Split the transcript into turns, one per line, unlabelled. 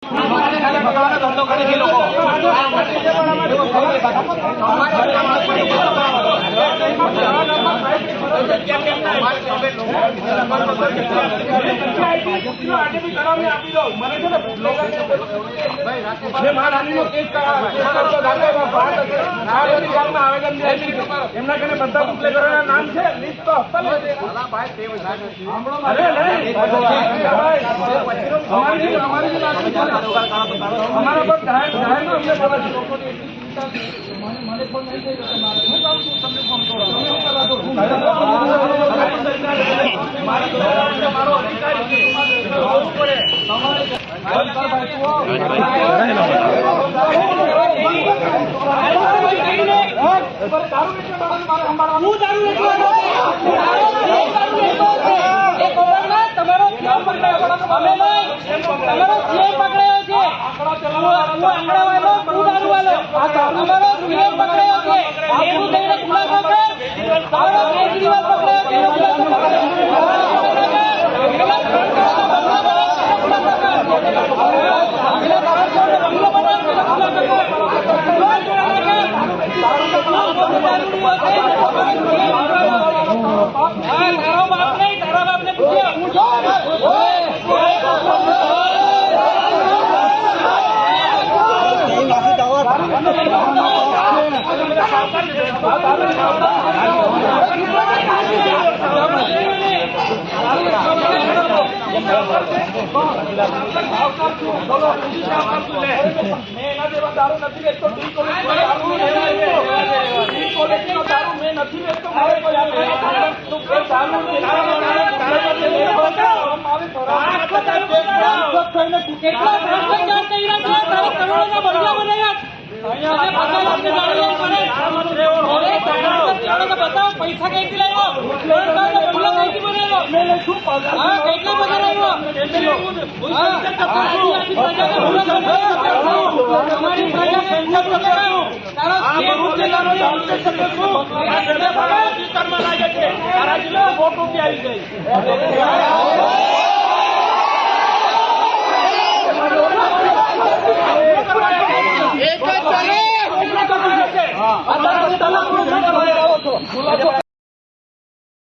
ધંધો કરે છે લોકો એમના કને બધા બુકલેગરોના નામ છે લિસ્ટ તો हमारा पर जाहिर में हमने बोला મને પણ નહીં થઈ જશે મારે હું કામ છું તમને ફોન કરો તમે કરા દો મારો અધિકારી છે જોવું પડે पैसा कैसे लाया